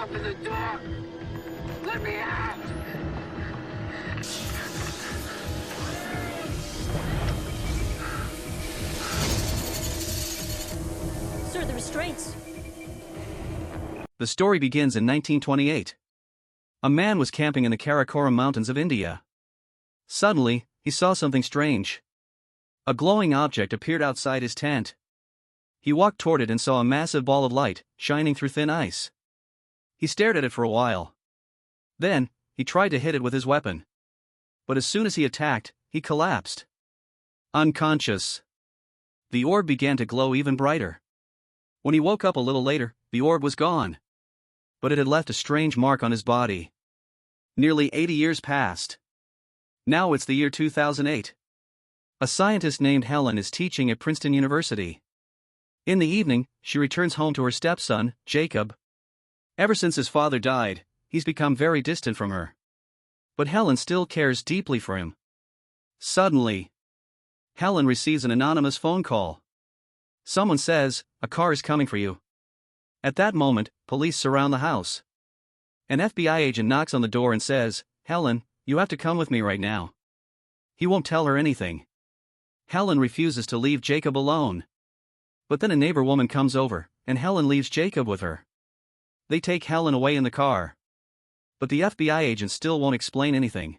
Open the door! Let me out! Sir, the restraints. The story begins in 1928. A man was camping in the Karakoram Mountains of India. Suddenly, he saw something strange. A glowing object appeared outside his tent. He walked toward it and saw a massive ball of light, shining through thin ice. He stared at it for a while. Then, he tried to hit it with his weapon. But as soon as he attacked, he collapsed. Unconscious. The orb began to glow even brighter. When he woke up a little later, the orb was gone. But it had left a strange mark on his body. Nearly 80 years passed. Now it's the year 2008. A scientist named Helen is teaching at Princeton University. In the evening, she returns home to her stepson, Jacob. Ever since his father died, he's become very distant from her. But Helen still cares deeply for him. Suddenly, Helen receives an anonymous phone call. Someone says, "A car is coming for you." At that moment, police surround the house. An FBI agent knocks on the door and says, "Helen, you have to come with me right now." He won't tell her anything. Helen refuses to leave Jacob alone. But then a neighbor woman comes over, and Helen leaves Jacob with her. They take Helen away in the car. But the FBI agent still won't explain anything.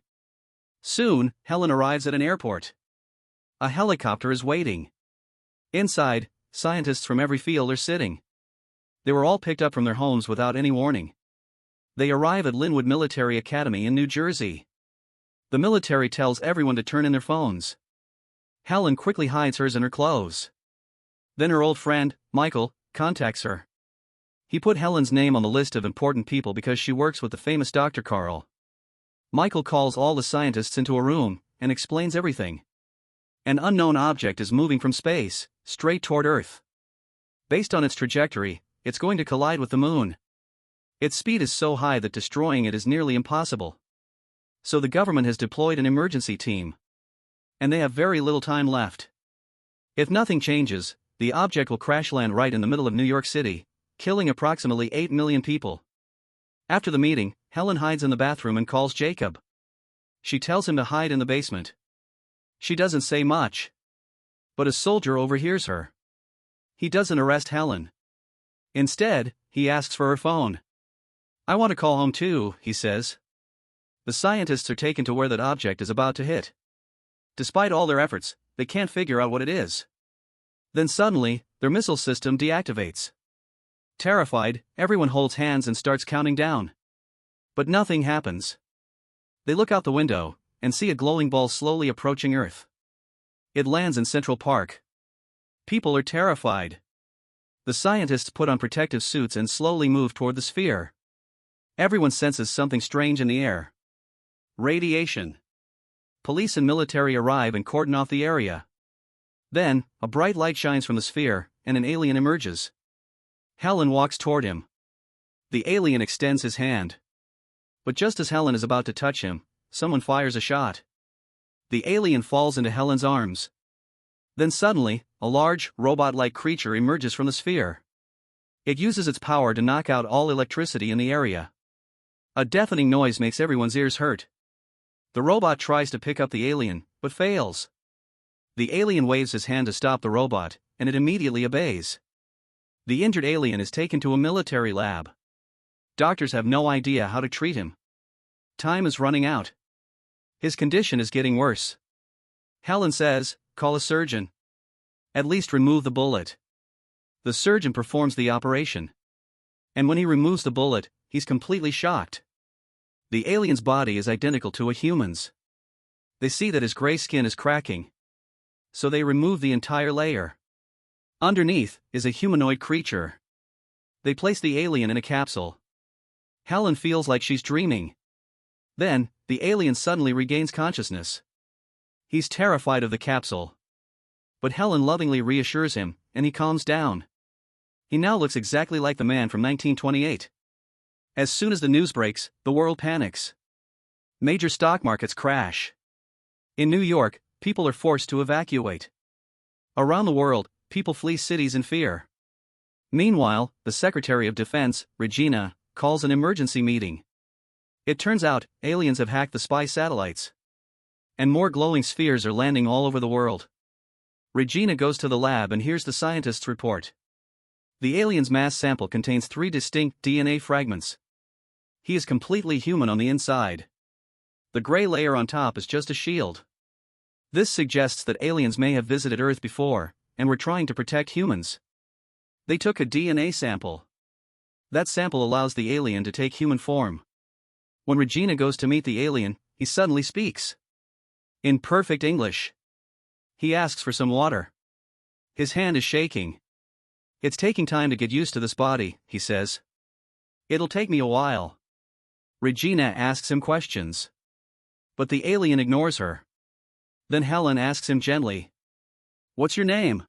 Soon, Helen arrives at an airport. A helicopter is waiting. Inside, scientists from every field are sitting. They were all picked up from their homes without any warning. They arrive at Linwood Military Academy in New Jersey. The military tells everyone to turn in their phones. Helen quickly hides hers in her clothes. Then her old friend, Michael, contacts her. He put Helen's name on the list of important people because she works with the famous Dr. Carl. Michael calls all the scientists into a room and explains everything. An unknown object is moving from space, straight toward Earth. Based on its trajectory, it's going to collide with the moon. Its speed is so high that destroying it is nearly impossible. So the government has deployed an emergency team. And they have very little time left. If nothing changes, the object will crash land right in the middle of New York City, killing approximately 8 million people. After the meeting, Helen hides in the bathroom and calls Jacob. She tells him to hide in the basement. She doesn't say much. But a soldier overhears her. He doesn't arrest Helen. Instead, he asks for her phone. "I want to call home too," he says. The scientists are taken to where that object is about to hit. Despite all their efforts, they can't figure out what it is. Then suddenly, their missile system deactivates. Terrified, everyone holds hands and starts counting down. But nothing happens. They look out the window and see a glowing ball slowly approaching Earth. It lands in Central Park. People are terrified. The scientists put on protective suits and slowly move toward the sphere. Everyone senses something strange in the air. Radiation. Police and military arrive and cordon off the area. Then, a bright light shines from the sphere, and an alien emerges. Helen walks toward him. The alien extends his hand. But just as Helen is about to touch him, someone fires a shot. The alien falls into Helen's arms. Then suddenly, a large, robot-like creature emerges from the sphere. It uses its power to knock out all electricity in the area. A deafening noise makes everyone's ears hurt. The robot tries to pick up the alien, but fails. The alien waves his hand to stop the robot, and it immediately obeys. The injured alien is taken to a military lab. Doctors have no idea how to treat him. Time is running out. His condition is getting worse. Helen says, "Call a surgeon. At least remove the bullet." The surgeon performs the operation. And when he removes the bullet, he's completely shocked. The alien's body is identical to a human's. They see that his gray skin is cracking. So they remove the entire layer. Underneath is a humanoid creature. They place the alien in a capsule. Helen feels like she's dreaming. Then, the alien suddenly regains consciousness. He's terrified of the capsule. But Helen lovingly reassures him, and he calms down. He now looks exactly like the man from 1928. As soon as the news breaks, the world panics. Major stock markets crash. In New York, people are forced to evacuate. Around the world, people flee cities in fear. Meanwhile, the Secretary of Defense, Regina calls an emergency meeting. It turns out, aliens have hacked the spy satellites. And more glowing spheres are landing all over the world. Regina goes to the lab and hears the scientists report. The alien's mass sample contains 3 distinct DNA fragments. He is completely human on the inside. The gray layer on top is just a shield. This suggests that aliens may have visited Earth before, and were trying to protect humans. They took a DNA sample. That sample allows the alien to take human form. When Regina goes to meet the alien, he suddenly speaks. In perfect English. He asks for some water. His hand is shaking. It's taking time to get used to this body, he says. It'll take me a while. Regina asks him questions. But the alien ignores her. Then Helen asks him gently, "What's your name?"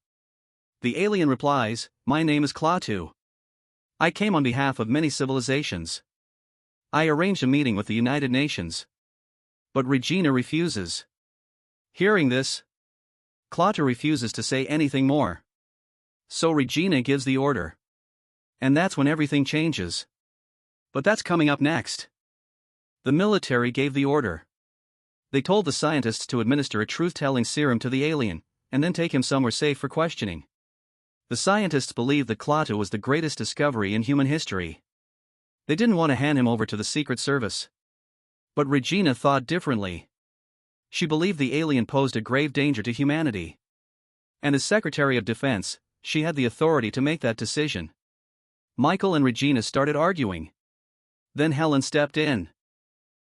The alien replies, "My name is Klaatu. I came on behalf of many civilizations. I arranged a meeting with the United Nations." But Regina refuses. Hearing this, Klaatu refuses to say anything more. So Regina gives the order. And that's when everything changes. But that's coming up next. The military gave the order. They told the scientists to administer a truth-telling serum to the alien, and then take him somewhere safe for questioning. The scientists believed that Klaatu was the greatest discovery in human history. They didn't want to hand him over to the Secret Service. But Regina thought differently. She believed the alien posed a grave danger to humanity. And as Secretary of Defense, she had the authority to make that decision. Michael and Regina started arguing. Then Helen stepped in.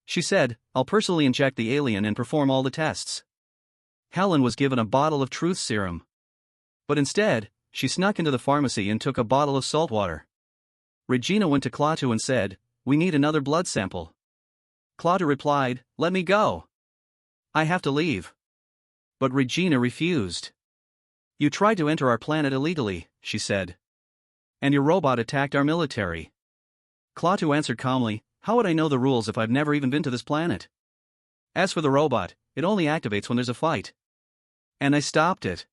She said, "I'll personally inject the alien and perform all the tests." Helen was given a bottle of truth serum. But instead, she snuck into the pharmacy and took a bottle of salt water. Regina went to Klaatu and said, "We need another blood sample." Klaatu replied, "Let me go. I have to leave." But Regina refused. "You tried to enter our planet illegally," she said. "And your robot attacked our military." Klaatu answered calmly, "How would I know the rules if I've never even been to this planet? As for the robot, it only activates when there's a fight. And I stopped it."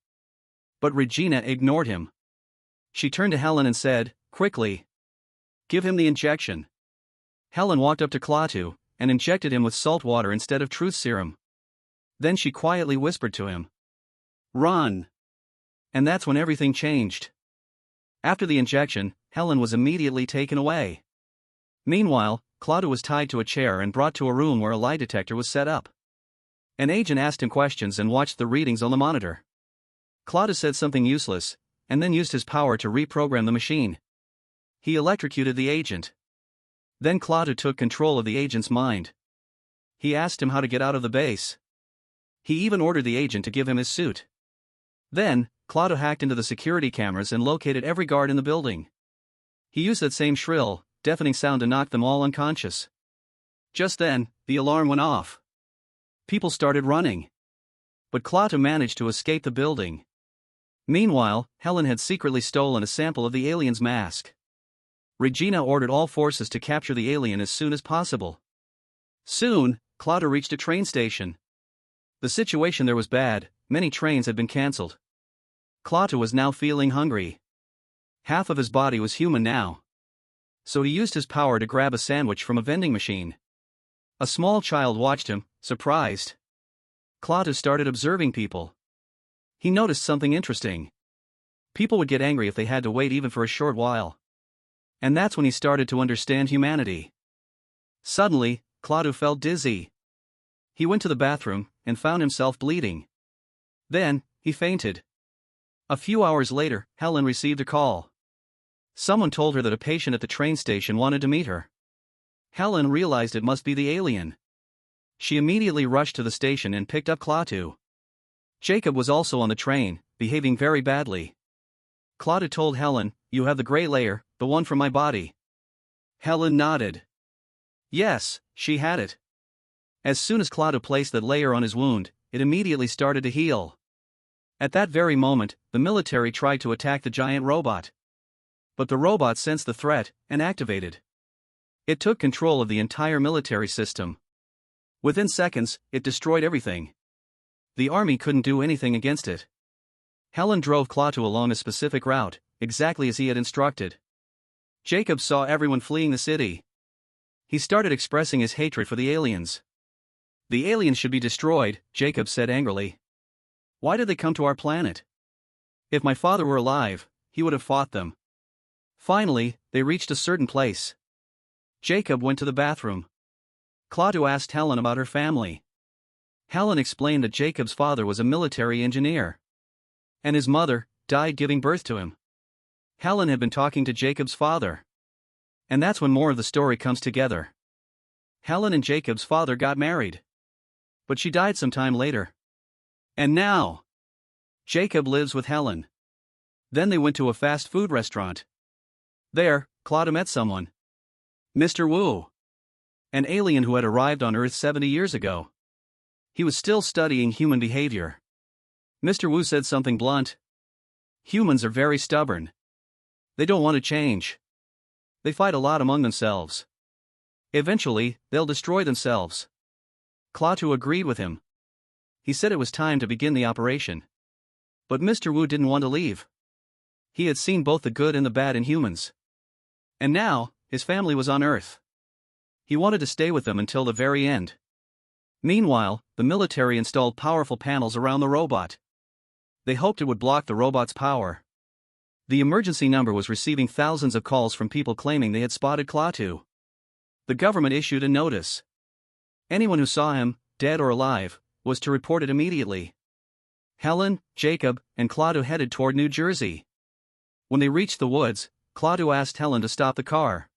But Regina ignored him. She turned to Helen and said, "Quickly. Give him the injection." Helen walked up to Klaatu and injected him with salt water instead of truth serum. Then she quietly whispered to him, "Run." And that's when everything changed. After the injection, Helen was immediately taken away. Meanwhile, Klaatu was tied to a chair and brought to a room where a lie detector was set up. An agent asked him questions and watched the readings on the monitor. Klaatu said something useless, and then used his power to reprogram the machine. He electrocuted the agent. Then Klaatu took control of the agent's mind. He asked him how to get out of the base. He even ordered the agent to give him his suit. Then, Klaatu hacked into the security cameras and located every guard in the building. He used that same shrill, deafening sound to knock them all unconscious. Just then, the alarm went off. People started running. But Klaatu managed to escape the building. Meanwhile, Helen had secretly stolen a sample of the alien's mask. Regina ordered all forces to capture the alien as soon as possible. Soon, Klaatu reached a train station. The situation there was bad, many trains had been cancelled. Klaatu was now feeling hungry. Half of his body was human now. So he used his power to grab a sandwich from a vending machine. A small child watched him, surprised. Klaatu started observing people. He noticed something interesting. People would get angry if they had to wait even for a short while. And that's when he started to understand humanity. Suddenly, Klaatu felt dizzy. He went to the bathroom and found himself bleeding. Then, he fainted. A few hours later, Helen received a call. Someone told her that a patient at the train station wanted to meet her. Helen realized it must be the alien. She immediately rushed to the station and picked up Klaatu. Jacob was also on the train, behaving very badly. Klaatu told Helen, "You have the gray layer, the one from my body." Helen nodded. Yes, she had it. As soon as Klaatu placed that layer on his wound, it immediately started to heal. At that very moment, the military tried to attack the giant robot. But the robot sensed the threat and activated. It took control of the entire military system. Within seconds, it destroyed everything. The army couldn't do anything against it. Helen drove Klaatu along a specific route, exactly as he had instructed. Jacob saw everyone fleeing the city. He started expressing his hatred for the aliens. The aliens should be destroyed, Jacob said angrily. Why did they come to our planet? If my father were alive, he would have fought them. Finally, they reached a certain place. Jacob went to the bathroom. Klaatu asked Helen about her family. Helen explained that Jacob's father was a military engineer. And his mother died giving birth to him. Helen had been talking to Jacob's father. And that's when more of the story comes together. Helen and Jacob's father got married. But she died some time later. And now, Jacob lives with Helen. Then they went to a fast food restaurant. There, Klaatu met someone. Mr. Wu. An alien who had arrived on Earth 70 years ago. He was still studying human behavior. Mr. Wu said something blunt. Humans are very stubborn. They don't want to change. They fight a lot among themselves. Eventually, they'll destroy themselves. Klaatu agreed with him. He said it was time to begin the operation. But Mr. Wu didn't want to leave. He had seen both the good and the bad in humans. And now, his family was on Earth. He wanted to stay with them until the very end. Meanwhile, the military installed powerful panels around the robot. They hoped it would block the robot's power. The emergency number was receiving thousands of calls from people claiming they had spotted Klaatu. The government issued a notice. Anyone who saw him, dead or alive, was to report it immediately. Helen, Jacob, and Klaatu headed toward New Jersey. When they reached the woods, Klaatu asked Helen to stop the car.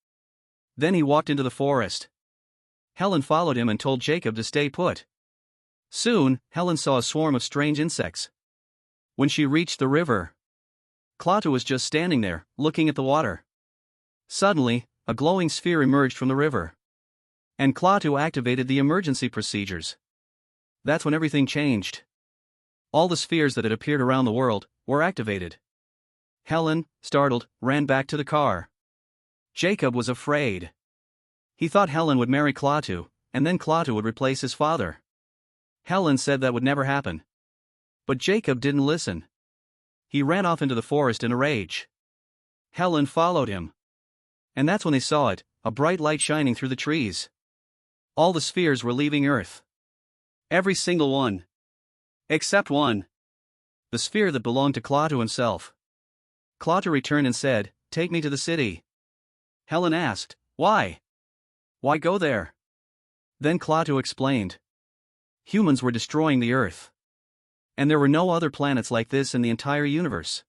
Then he walked into the forest. Helen followed him and told Jacob to stay put. Soon, Helen saw a swarm of strange insects. When she reached the river, Klaatu was just standing there, looking at the water. Suddenly, a glowing sphere emerged from the river. And Klaatu activated the emergency procedures. That's when everything changed. All the spheres that had appeared around the world were activated. Helen, startled, ran back to the car. Jacob was afraid. He thought Helen would marry Klaatu, and then Klaatu would replace his father. Helen said that would never happen. But Jacob didn't listen. He ran off into the forest in a rage. Helen followed him. And that's when they saw it, a bright light shining through the trees. All the spheres were leaving Earth. Every single one. Except one. The sphere that belonged to Klaatu himself. Klaatu returned and said, "Take me to the city." Helen asked, "Why? Why go there?" Then Klaatu explained. Humans were destroying the Earth. And there were no other planets like this in the entire universe.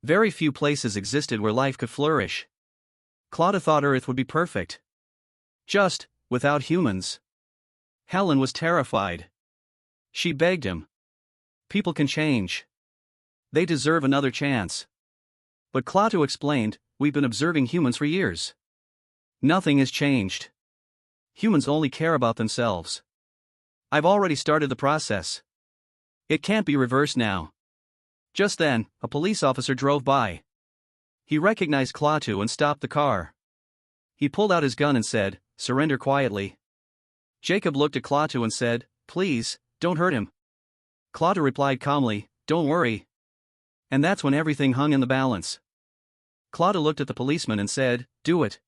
Very few places existed where life could flourish. Klaatu thought Earth would be perfect. Just, without humans. Helen was terrified. She begged him. People can change. They deserve another chance. But Klaatu explained, we've been observing humans for years. Nothing has changed. Humans only care about themselves. I've already started the process. It can't be reversed now. Just then, a police officer drove by. He recognized Klaatu and stopped the car. He pulled out his gun and said, "Surrender quietly." Jacob looked at Klaatu and said, "Please, don't hurt him." Klaatu replied calmly, "Don't worry." And that's when everything hung in the balance. Klaatu looked at the policeman and said, "Do it.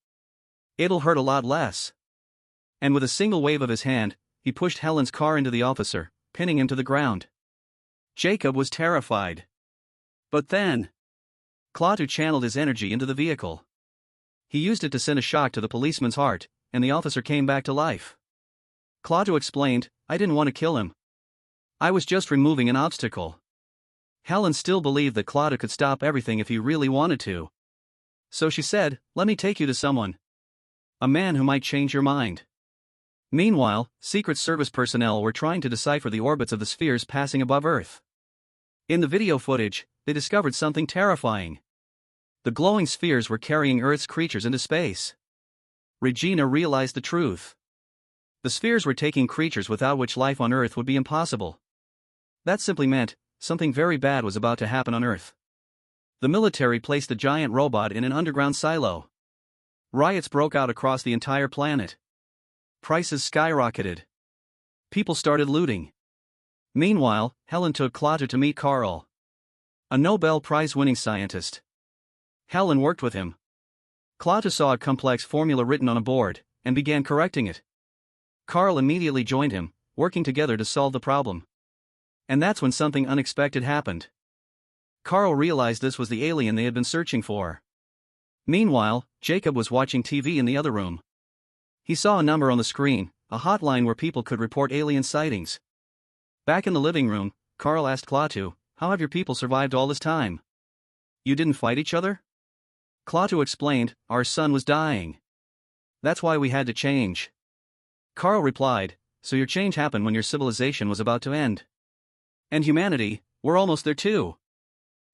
It'll hurt a lot less." And with a single wave of his hand, he pushed Helen's car into the officer, pinning him to the ground. Jacob was terrified. But then, Klaatu channeled his energy into the vehicle. He used it to send a shock to the policeman's heart, and the officer came back to life. Klaatu explained, "I didn't want to kill him. I was just removing an obstacle." Helen still believed that Klaatu could stop everything if he really wanted to. So she said, "Let me take you to someone. A man who might change your mind." Meanwhile, Secret Service personnel were trying to decipher the orbits of the spheres passing above Earth. In the video footage, they discovered something terrifying. The glowing spheres were carrying Earth's creatures into space. Regina realized the truth. The spheres were taking creatures without which life on Earth would be impossible. That simply meant, something very bad was about to happen on Earth. The military placed the giant robot in an underground silo. Riots broke out across the entire planet. Prices skyrocketed. People started looting. Meanwhile, Helen took Klaatu to meet Carl, a Nobel Prize-winning scientist. Helen worked with him. Klaatu saw a complex formula written on a board, and began correcting it. Carl immediately joined him, working together to solve the problem. And that's when something unexpected happened. Carl realized this was the alien they had been searching for. Meanwhile, Jacob was watching TV in the other room. He saw a number on the screen, a hotline where people could report alien sightings. Back in the living room, Carl asked Klaatu, "How have your people survived all this time? You didn't fight each other?" Klaatu explained, "Our son was dying. That's why we had to change." Carl replied, "So your change happened when your civilization was about to end. And humanity, we're almost there too.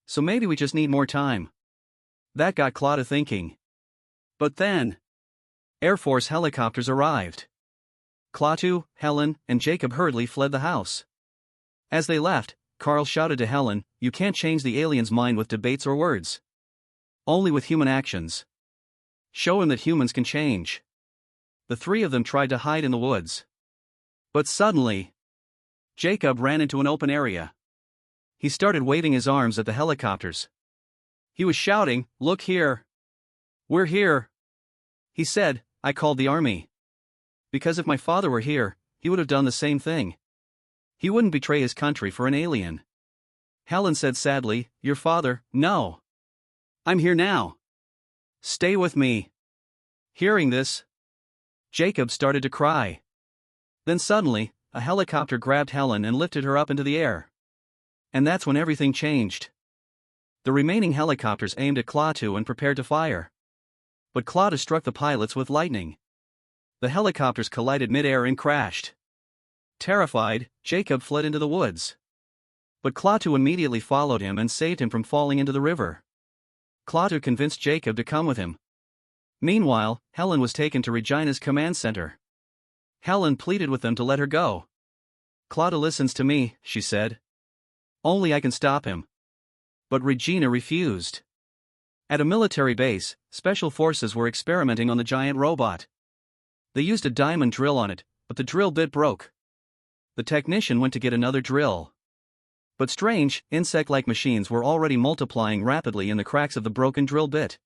So maybe we just need more time." That got Klaatu thinking. But then, Air Force helicopters arrived. Klaatu, Helen, and Jacob hurriedly fled the house. As they left, Carl shouted to Helen, "You can't change the alien's mind with debates or words. Only with human actions. Show him that humans can change." The three of them tried to hide in the woods. But suddenly, Jacob ran into an open area. He started waving his arms at the helicopters. He was shouting, "Look here! We're here!" He said, "I called the army. Because if my father were here, he would have done the same thing. He wouldn't betray his country for an alien." Helen said sadly, "Your father, no. I'm here now. Stay with me." Hearing this, Jacob started to cry. Then suddenly, a helicopter grabbed Helen and lifted her up into the air. And that's when everything changed. The remaining helicopters aimed at Klaatu and prepared to fire. But Klaatu struck the pilots with lightning. The helicopters collided mid-air and crashed. Terrified, Jacob fled into the woods. But Klaatu immediately followed him and saved him from falling into the river. Klaatu convinced Jacob to come with him. Meanwhile, Helen was taken to Regina's command center. Helen pleaded with them to let her go. "Klaatu listens to me," she said. "Only I can stop him." But Regina refused. At a military base, special forces were experimenting on the giant robot. They used a diamond drill on it, but the drill bit broke. The technician went to get another drill. But strange, insect-like machines were already multiplying rapidly in the cracks of the broken drill bit.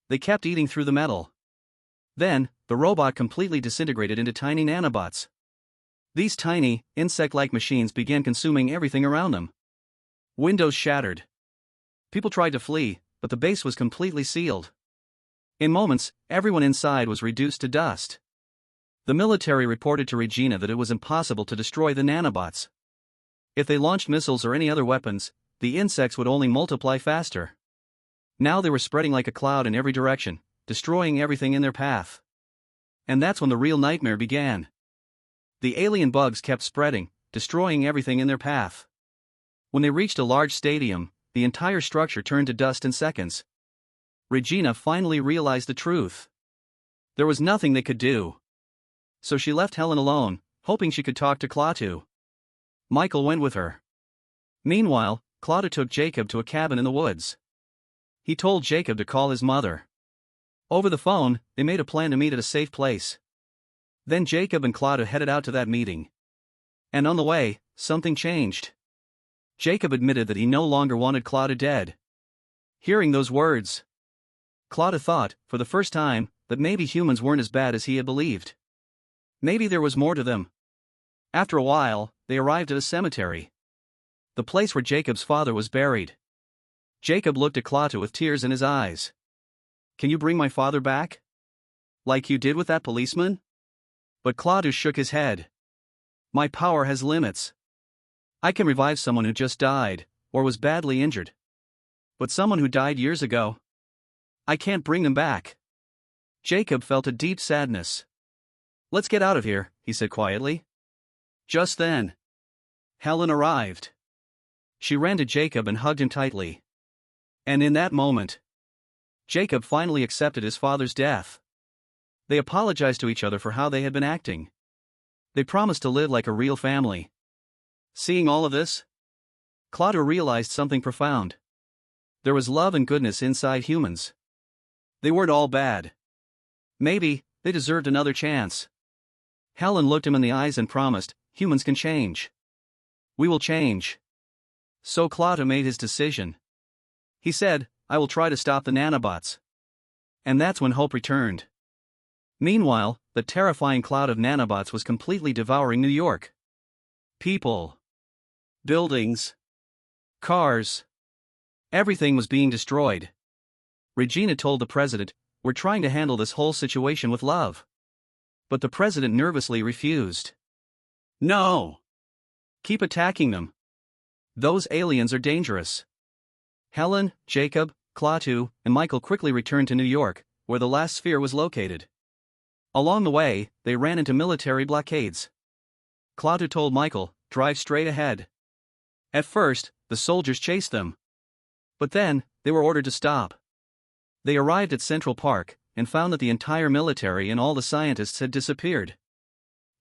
They kept eating through the metal. Then, the robot completely disintegrated into tiny nanobots. These tiny, insect-like machines began consuming everything around them. Windows shattered. People tried to flee, but the base was completely sealed. In moments, everyone inside was reduced to dust. The military reported to Regina that it was impossible to destroy the nanobots. If they launched missiles or any other weapons, the insects would only multiply faster. Now they were spreading like a cloud in every direction, destroying everything in their path. And that's when the real nightmare began. The alien bugs kept spreading, destroying everything in their path. When they reached a large stadium, the entire structure turned to dust in seconds. Regina finally realized the truth. There was nothing they could do. So she left Helen alone, hoping she could talk to Klaatu. Michael went with her. Meanwhile, Klaatu took Jacob to a cabin in the woods. He told Jacob to call his mother. Over the phone, they made a plan to meet at a safe place. Then Jacob and Klaatu headed out to that meeting. And on the way, something changed. Jacob admitted that he no longer wanted Klaatu dead. Hearing those words, Klaatu thought, for the first time, that maybe humans weren't as bad as he had believed. Maybe there was more to them. After a while, they arrived at a cemetery. The place where Jacob's father was buried. Jacob looked at Klaatu with tears in his eyes. "Can you bring my father back? Like you did with that policeman?" But Klaatu shook his head. "My power has limits. I can revive someone who just died, or was badly injured. But someone who died years ago, I can't bring them back." Jacob felt a deep sadness. "Let's get out of here," he said quietly. Just then, Helen arrived. She ran to Jacob and hugged him tightly. And in that moment, Jacob finally accepted his father's death. They apologized to each other for how they had been acting. They promised to live like a real family. Seeing all of this, Klaatu realized something profound. There was love and goodness inside humans. They weren't all bad. Maybe they deserved another chance. Helen looked him in the eyes and promised, "Humans can change. We will change." So Klaatu made his decision. He said, "I will try to stop the nanobots. And that's when hope returned. Meanwhile, the terrifying cloud of nanobots was completely devouring New York. People, buildings, cars, everything was being destroyed. Regina told the president, "We're trying to handle this whole situation with love." But the president nervously refused. "No! Keep attacking them. Those aliens are dangerous." Helen, Jacob, Klaatu, and Michael quickly returned to New York, where the last sphere was located. Along the way, they ran into military blockades. Klaatu told Michael, "Drive straight ahead." At first, the soldiers chased them. But then, they were ordered to stop. They arrived at Central Park, and found that the entire military and all the scientists had disappeared.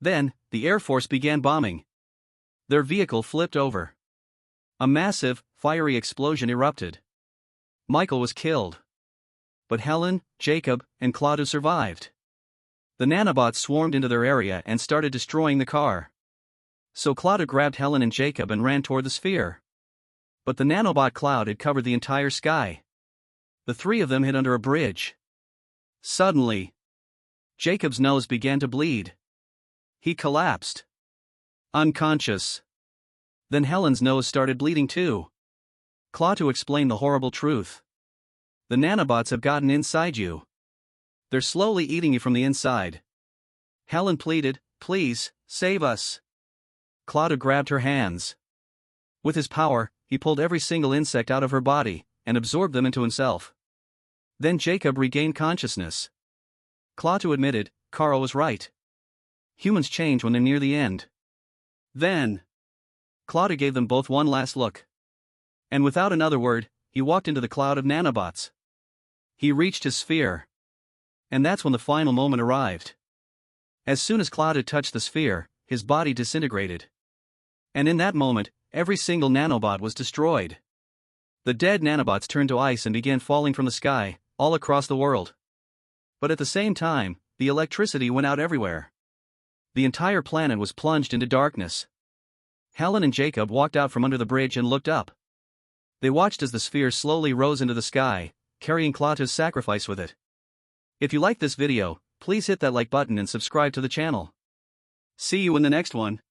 Then, the Air Force began bombing. Their vehicle flipped over. A massive, fiery explosion erupted. Michael was killed. But Helen, Jacob, and Klaatu survived. The nanobots swarmed into their area and started destroying the car. So Klaatu grabbed Helen and Jacob and ran toward the sphere. But the nanobot cloud had covered the entire sky. The three of them hid under a bridge. Suddenly, Jacob's nose began to bleed. He collapsed. Unconscious. Then Helen's nose started bleeding too. Klaatu explained the horrible truth. The nanobots have gotten inside you. They're slowly eating you from the inside. Helen pleaded, "Please, save us." Klaatu grabbed her hands. With his power, he pulled every single insect out of her body, and absorbed them into himself. Then Jacob regained consciousness. Klaatu admitted, Carl was right. Humans change when they're near the end. Then, Klaatu gave them both one last look. And without another word, he walked into the cloud of nanobots. He reached his sphere. And that's when the final moment arrived. As soon as Klaatu touched the sphere, his body disintegrated. And in that moment, every single nanobot was destroyed. The dead nanobots turned to ice and began falling from the sky, all across the world. But at the same time, the electricity went out everywhere. The entire planet was plunged into darkness. Helen and Jacob walked out from under the bridge and looked up. They watched as the sphere slowly rose into the sky, carrying Klaatu's sacrifice with it. If you liked this video, please hit that like button and subscribe to the channel. See you in the next one.